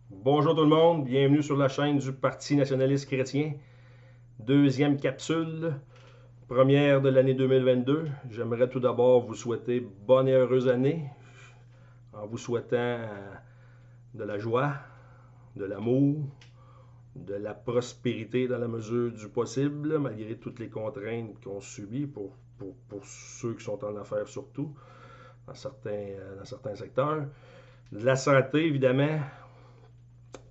Bonjour tout le monde, bienvenue sur la chaîne du Parti nationaliste chrétien. Deuxième capsule, première de l'année 2022. J'aimerais tout d'abord vous souhaiter bonne et heureuse année en vous souhaitant de la joie, de l'amour, de la prospérité dans la mesure du possible, malgré toutes les contraintes qu'on subit pour ceux qui sont en affaires surtout, dans certains secteurs. De la santé, évidemment,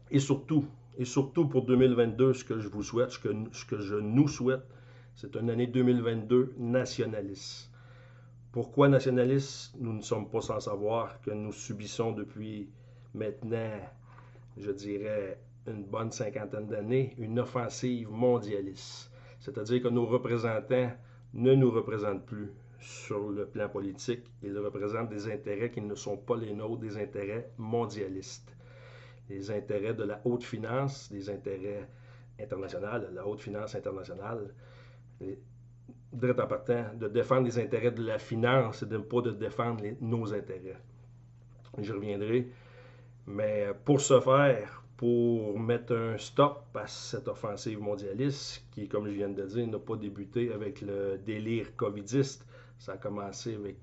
Et surtout, et surtout pour 2022, ce que je vous souhaite, ce que je nous souhaite, c'est une année 2022 nationaliste. Pourquoi nationaliste? Nous ne sommes pas sans savoir que nous subissons depuis maintenant, je dirais, une bonne cinquantaine d'années, une offensive mondialiste. C'est-à-dire que nos représentants ne nous représentent plus sur le plan politique. Ils représentent des intérêts qui ne sont pas les nôtres, des intérêts mondialistes. Les intérêts de la haute finance, des intérêts internationaux, la haute finance internationale, direct en partant, de défendre les intérêts de la finance et de pas de défendre nos intérêts. J'y reviendrai. Mais pour ce faire, pour mettre un stop à cette offensive mondialiste, qui, comme je viens de dire, n'a pas débuté avec le délire covidiste, ça a commencé avec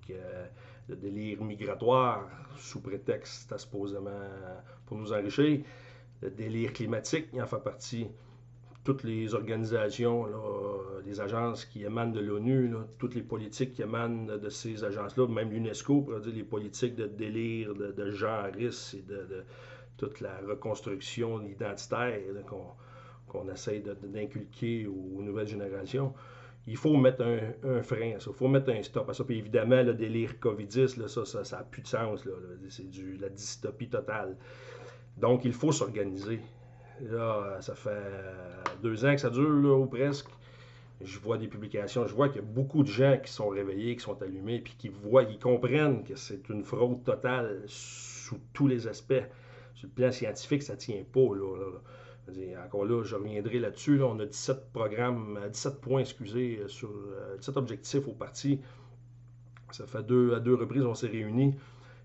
le délire migratoire, sous prétexte à supposément pour nous enrichir. Le délire climatique, il en fait partie. Toutes les organisations, là, les agences qui émanent de l'ONU, là, toutes les politiques qui émanent de ces agences-là, même l'UNESCO, pour dire les politiques de délire, de genreisme et de toute la reconstruction identitaire qu'on essaye d'inculquer aux nouvelles générations. Il faut mettre un frein à ça, il faut mettre un stop à ça. Puis évidemment, le délire covidiste, là, ça n'a plus de sens. C'est la dystopie totale. Donc, il faut s'organiser. Là, ça fait 2 ans que ça dure, là, ou presque. Je vois des publications, je vois qu'il y a beaucoup de gens qui sont réveillés, qui sont allumés, puis qui voient, ils comprennent que c'est une fraude totale sous tous les aspects. Sur le plan scientifique, ça ne tient pas. Encore là, je reviendrai là-dessus. Là, on a 17 programmes, 17 points, excusez, sur 17 objectifs au parti. Ça fait à deux reprises, on s'est réunis.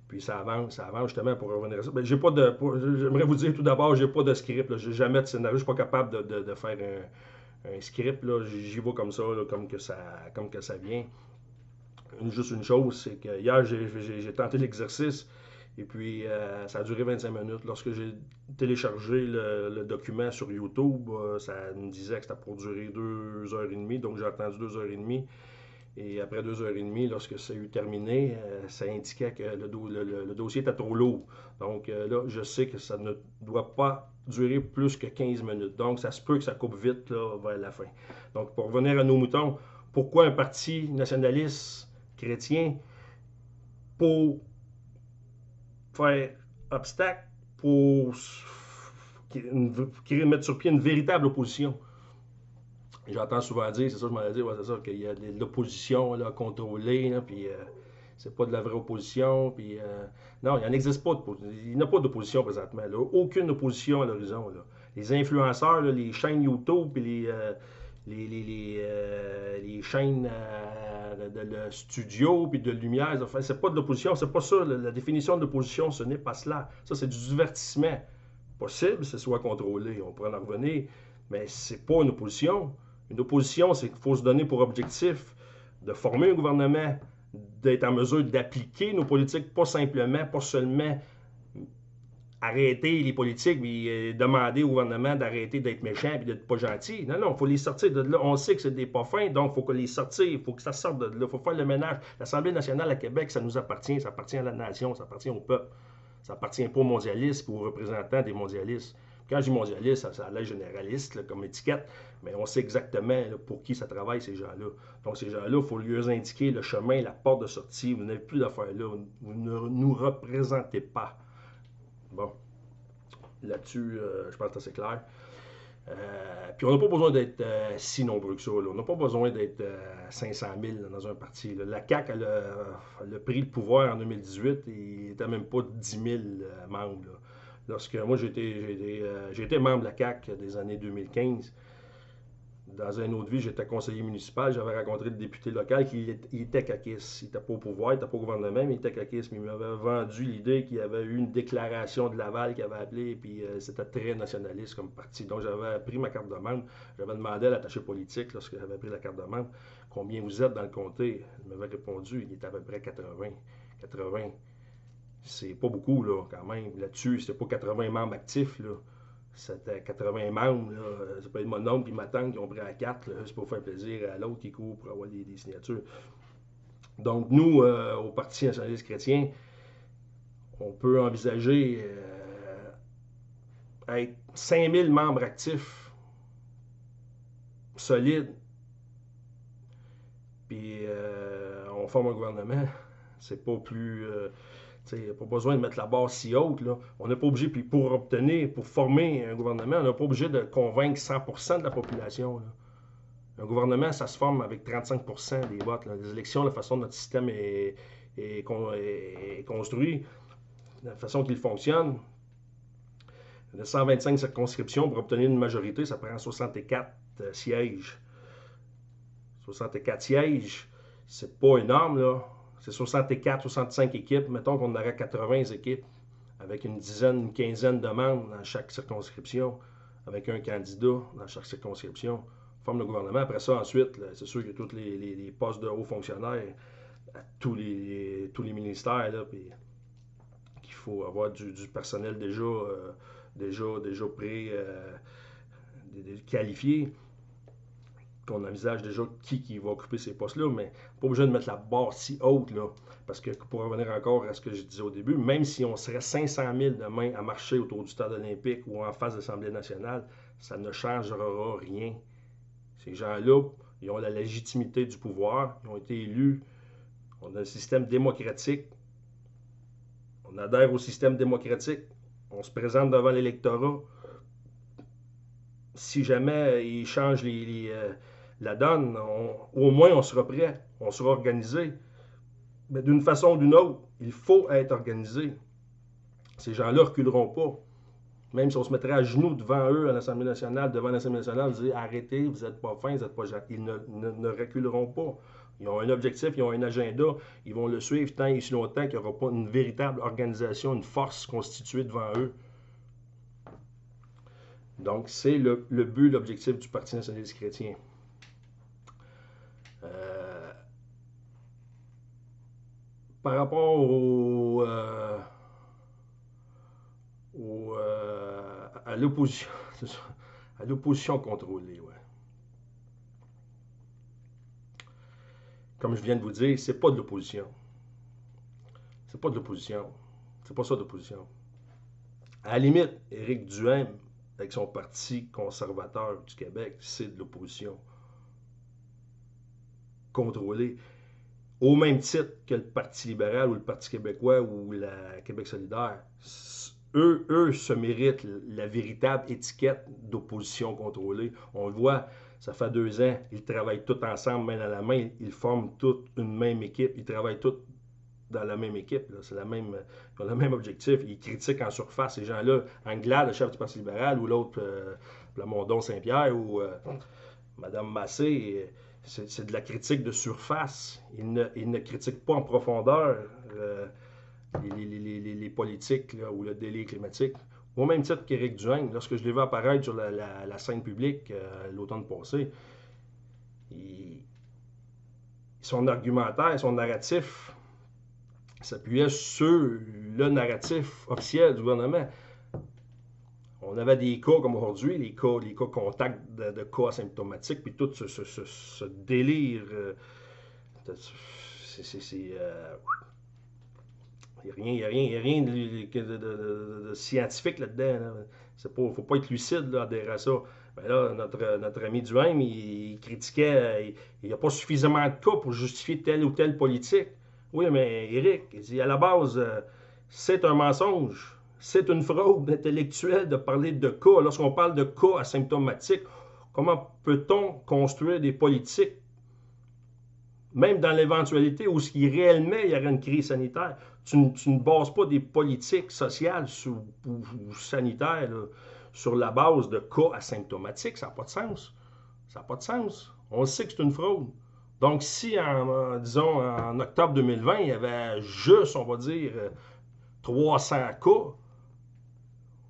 Puis ça avance justement pour revenir à ça. Ben, j'aimerais vous dire tout d'abord, j'ai pas de script, j'ai jamais de scénario, je suis pas capable de faire un script, là, j'y vais comme ça, là, comme que ça vient. Juste une chose, c'est que hier, j'ai tenté l'exercice et puis ça a duré 25 minutes. Lorsque j'ai téléchargé le document sur YouTube, ça me disait que c'était pour durer 2 heures et demie, donc j'ai attendu 2 heures et demie. Et après 2 heures et demie, lorsque ça a eu terminé, ça indiquait que le dossier était trop lourd. Donc là, je sais que ça ne doit pas durer plus que 15 minutes. Donc ça se peut que ça coupe vite là, vers la fin. Donc pour revenir à nos moutons, pourquoi un parti nationaliste chrétien? Pour faire obstacle, pour mettre sur pied une véritable opposition. J'entends souvent dire, c'est ça que je m'en ai dit, ouais, c'est ça, qu'il y a de l'opposition là, contrôlée, là, puis c'est pas de la vraie opposition, puis non, il n'en existe pas, il n'y a pas d'opposition présentement, là, aucune opposition à l'horizon. Là. Les influenceurs, là, les chaînes YouTube, puis les chaînes de studio, puis de lumière, enfin, c'est pas de l'opposition, c'est pas ça, la définition de l'opposition, ce n'est pas cela. Ça, c'est du divertissement. Possible, que ce soit contrôlé, on pourrait en revenir, mais c'est pas une opposition. Une opposition, c'est qu'il faut se donner pour objectif de former un gouvernement, d'être en mesure d'appliquer nos politiques, pas simplement, pas seulement arrêter les politiques et demander au gouvernement d'arrêter d'être méchant et d'être pas gentil. Non, non, il faut les sortir de là. On sait que c'est des pas fins, donc il faut les sortir, il faut que ça sorte de là, il faut faire le ménage. L'Assemblée nationale à Québec, ça nous appartient, ça appartient à la nation, ça appartient au peuple. Ça appartient pas aux mondialistes et aux représentants des mondialistes. Quand je dis mondialiste, ça a l'air généraliste là, comme étiquette, mais on sait exactement là, pour qui ça travaille, ces gens-là. Donc, ces gens-là, il faut lui indiquer le chemin, la porte de sortie. Vous n'avez plus d'affaires là. Vous ne nous représentez pas. Bon, là-dessus, je pense que c'est clair. Puis on n'a pas besoin d'être si nombreux que ça. Là. On n'a pas besoin d'être 500 000 là, dans un parti. Là. La CAQ, elle a pris le pouvoir en 2018 et il n'était même pas 10 000 membres. Là. Lorsque moi, j'ai été membre de la CAQ des années 2015, Dans une autre vie, j'étais conseiller municipal, j'avais rencontré le député local qui était caquiste. Il n'était pas au pouvoir, il n'était pas au gouvernement, mais il était caquiste. Mais il m'avait vendu l'idée qu'il y avait eu une déclaration de Laval qui avait appelé, puis c'était très nationaliste comme parti. Donc j'avais pris ma carte de membre, j'avais demandé à l'attaché politique, lorsque j'avais pris la carte de membre, combien vous êtes dans le comté. Il m'avait répondu, il était à peu près 80. 80. C'est pas beaucoup, là, quand même. Là-dessus, c'était pas 80 membres actifs, là. C'était 80 membres, là. C'est pas mon oncle et ma tante qui ont pris à 4, c'est pour faire plaisir à l'autre qui court pour avoir des signatures. Donc, nous, au Parti nationaliste chrétien, on peut envisager être 5000 membres actifs, solides, puis on forme un gouvernement. C'est pas plus... il n'y a pas besoin de mettre la barre si haute. Là. On n'est pas obligé, puis pour former un gouvernement, on n'est pas obligé de convaincre 100% de la population. Là. Un gouvernement, ça se forme avec 35% des votes. Là. Les élections, la façon dont notre système est construit, la façon qu'il fonctionne, de 125 circonscriptions pour obtenir une majorité, ça prend 64 sièges. 64 sièges, c'est pas énorme, là. C'est 64, 65 équipes. Mettons qu'on aurait 80 équipes avec une dizaine, une quinzaine de membres dans chaque circonscription, avec un candidat dans chaque circonscription. Forme le gouvernement. Après ça, ensuite, c'est sûr qu'il y a tous les postes de hauts fonctionnaires à tous les ministères, là, puis qu'il faut avoir du personnel déjà qualifié. Qu'on envisage déjà qui va occuper ces postes-là, mais pas obligé de mettre la barre si haute, là, parce que pour revenir encore à ce que je disais au début, même si on serait 500 000 demain à marcher autour du stade olympique ou en face de l'Assemblée nationale, ça ne changera rien. Ces gens-là, ils ont la légitimité du pouvoir, ils ont été élus, on a un système démocratique, on adhère au système démocratique, on se présente devant l'électorat. Si jamais ils changent la donne, au moins on sera prêt, on sera organisé. Mais d'une façon ou d'une autre, il faut être organisé. Ces gens-là ne reculeront pas. Même si on se mettrait à genoux devant eux à l'Assemblée nationale, devant l'Assemblée nationale, dire arrêtez, vous n'êtes pas fins, vous n'êtes pas gens. Ils ne reculeront pas. Ils ont un objectif, ils ont un agenda, ils vont le suivre tant et si longtemps qu'il n'y aura pas une véritable organisation, une force constituée devant eux. Donc, c'est le but, l'objectif du Parti nationaliste chrétien. Par rapport à l'opposition, à l'opposition contrôlée, ouais. Comme je viens de vous dire, c'est pas de l'opposition. C'est pas de l'opposition. C'est pas ça de l'opposition. À la limite, Éric Duhaime, avec son Parti conservateur du Québec, c'est de l'opposition contrôlée. Au même titre que le Parti libéral ou le Parti québécois ou la Québec solidaire, eux se méritent la véritable étiquette d'opposition contrôlée. On le voit, ça fait 2 ans, ils travaillent tous ensemble, main dans la main, ils forment toute une même équipe, ils travaillent tous dans la même équipe, là. C'est ils ont le même objectif, ils critiquent en surface ces gens-là. Anglade, le chef du Parti libéral, ou l'autre, Plamondon Saint-Pierre, ou Mme Massé, c'est de la critique de surface. Ils ne critiquent pas en profondeur les politiques là, ou le délai climatique. Au même titre qu'Éric Duhaime, lorsque je l'ai vu apparaître sur la scène publique l'automne passé, son argumentaire, son narratif s'appuyait sur le narratif officiel du gouvernement. On avait des cas comme aujourd'hui, les cas contacts de cas asymptomatiques, puis tout ce délire. Il n'y a rien de scientifique là-dedans. Là. Il ne faut pas être lucide là, adhérer à ça. Mais là, notre ami Duhaime, il critiquait, il n'y a pas suffisamment de cas pour justifier telle ou telle politique. Oui, mais Éric, il dit, à la base, c'est un mensonge. C'est une fraude intellectuelle de parler de cas. Lorsqu'on parle de cas asymptomatiques, comment peut-on construire des politiques, même dans l'éventualité où réellement il y aurait une crise sanitaire? Tu ne bases pas des politiques sociales ou sanitaires là, sur la base de cas asymptomatiques. Ça n'a pas de sens. Ça n'a pas de sens. On sait que c'est une fraude. Donc, si, disons, en octobre 2020, il y avait juste, on va dire, 300 cas,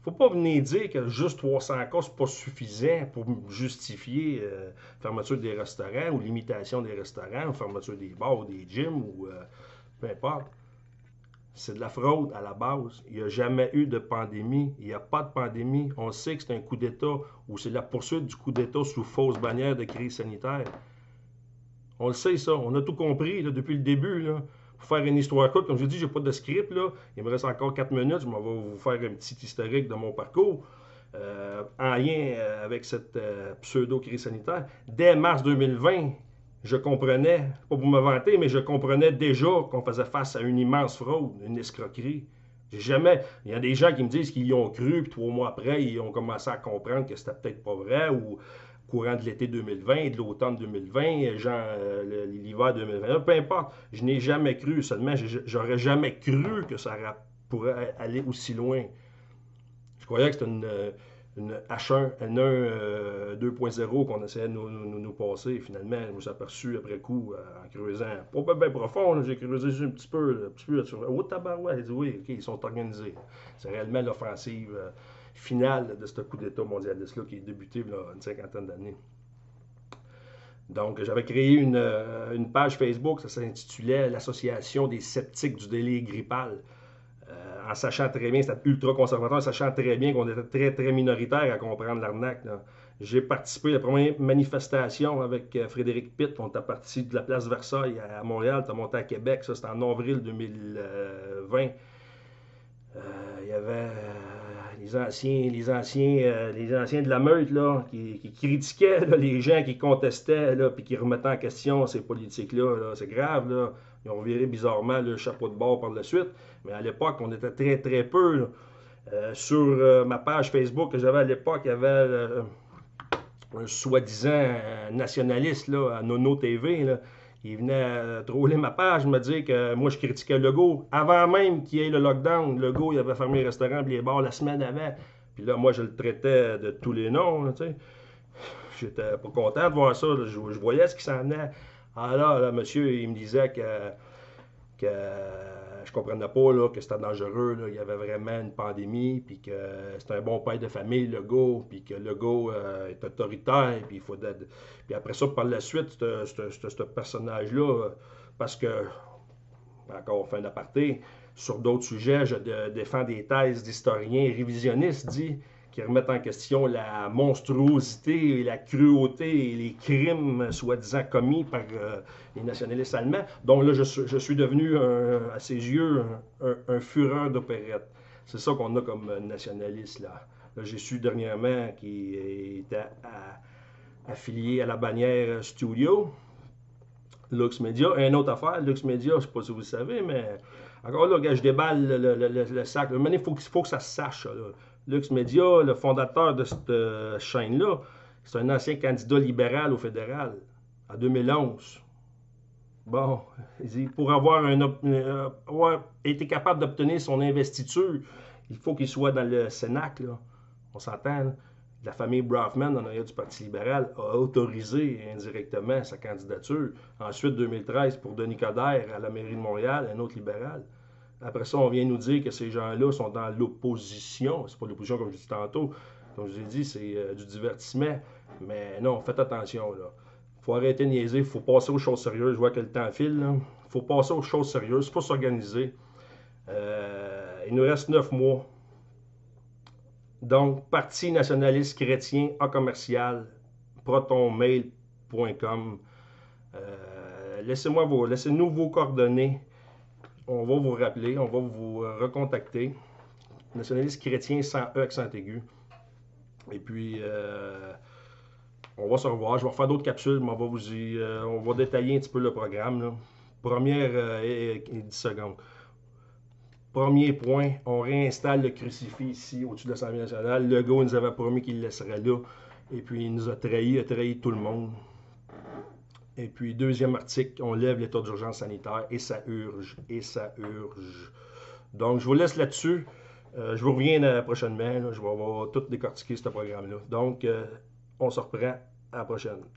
faut pas venir dire que juste 300 cas, c'est pas suffisant pour justifier fermeture des restaurants ou limitation des restaurants ou fermeture des bars ou des gyms ou peu importe. C'est de la fraude à la base. Il n'y a jamais eu de pandémie. Il n'y a pas de pandémie. On sait que c'est un coup d'État ou c'est la poursuite du coup d'État sous fausse bannière de crise sanitaire. On le sait, ça. On a tout compris là, depuis le début. Là. Pour faire une histoire courte, comme je dis, j'ai pas de script. Là. Il me reste encore 4 minutes. Je vais vous faire un petit historique de mon parcours en lien avec cette pseudo-crise sanitaire. Dès mars 2020, je comprenais, pas pour me vanter, mais je comprenais déjà qu'on faisait face à une immense fraude, une escroquerie. J'ai jamais. Il y a des gens qui me disent qu'ils y ont cru, puis 3 mois après, ils ont commencé à comprendre que c'était peut-être pas vrai, ou courant de l'été 2020, de l'automne 2020, l'hiver 2021, peu importe. Je n'ai jamais cru, seulement j'aurais jamais cru que ça pourrait aller aussi loin. Je croyais que c'était une H1, N1 2.0 qu'on essayait de nous passer. Finalement, je me suis aperçu après coup, en creusant, pas bien profond, j'ai creusé juste un petit peu là-dessus. Oh, tabarouette, j'ai dit oui, ok, ils sont organisés. C'est réellement l'offensive finale de ce coup d'État mondialiste-là qui est débuté il y a une cinquantaine d'années. Donc, j'avais créé une page Facebook, ça s'intitulait l'Association des sceptiques du délire grippal. En sachant très bien, c'était ultra conservateur, en sachant très bien qu'on était très, très minoritaire à comprendre l'arnaque. J'ai participé à la première manifestation avec Frédéric Pitt. On était parti de la place Versailles à Montréal, on est monté à Québec, ça c'était en avril 2020. Il y avait les anciens de la meute là, qui critiquaient là, les gens qui contestaient là, puis qui remettaient en question ces politiques-là. Là. C'est grave. Là. Ils ont viré bizarrement le chapeau de bord par la suite. Mais à l'époque, on était très, très peu. Sur ma page Facebook que j'avais à l'époque, il y avait un soi-disant nationaliste là, à Nono TV. Là. Il venait troller ma page, me dire que moi je critiquais Legault. Avant même qu'il y ait le lockdown, Legault il avait fermé les restaurants et les bars la semaine avant. Puis là, moi je le traitais de tous les noms. Là, j'étais pas content de voir ça. Je voyais ce qui s'en venait. Alors là, monsieur, il me disait que je comprenais pas là, que c'était dangereux, là, il y avait vraiment une pandémie, puis que c'était un bon père de famille, Legault, puis que Legault est autoritaire, puis il faut puis après ça, par la suite, ce personnage-là, parce que, encore on fait un aparté, sur d'autres sujets, je défends des thèses d'historiens révisionnistes, qui remettent en question la monstruosité, la cruauté et les crimes soi-disant commis par les nationalistes allemands. Donc là, je suis devenu, à ses yeux, un fureur d'opérette. C'est ça qu'on a comme nationaliste, là. Là, j'ai su dernièrement qu'il était affilié à la bannière Studio, Lux Media. Et une autre affaire, Lux Media, je ne sais pas si vous le savez, mais encore là, je déballe le sac. Il faut que ça se sache. Là. Lux Media, le fondateur de cette chaîne-là, c'est un ancien candidat libéral au fédéral en 2011. Bon, pour avoir été capable d'obtenir son investiture, il faut qu'il soit dans le Sénat. Là. On s'entend. Là. La famille Braffman, en arrière du Parti libéral, a autorisé indirectement sa candidature. Ensuite, 2013, pour Denis Coderre à la mairie de Montréal, un autre libéral. Après ça, on vient nous dire que ces gens-là sont dans l'opposition. C'est pas l'opposition comme je dis tantôt. Comme je vous ai dit, c'est du divertissement. Mais non, faites attention. Là. Faut arrêter de niaiser. Faut passer aux choses sérieuses. Je vois que le temps file. Là. Faut passer aux choses sérieuses. Il faut s'organiser. Il nous reste 9 mois. Donc, Parti nationaliste chrétien en commercial, protonmail.com. Laissez-nous vos coordonnées. On va vous rappeler, on va vous recontacter. Nationaliste chrétien sans E, accent aigu. Et puis, on va se revoir. Je vais refaire d'autres capsules, mais on va détailler un petit peu le programme. Là. Première et 10 secondes. Premier point, on réinstalle le crucifix ici, au-dessus de l'Assemblée nationale. Legault nous avait promis qu'il le laisserait là. Et puis, il nous a trahi tout le monde. Et puis, deuxième article, on lève l'état d'urgence sanitaire et ça urge, Donc, je vous laisse là-dessus. Je vous reviens prochainement. Là. Je vais tout décortiquer ce programme-là. Donc, on se reprend À la prochaine.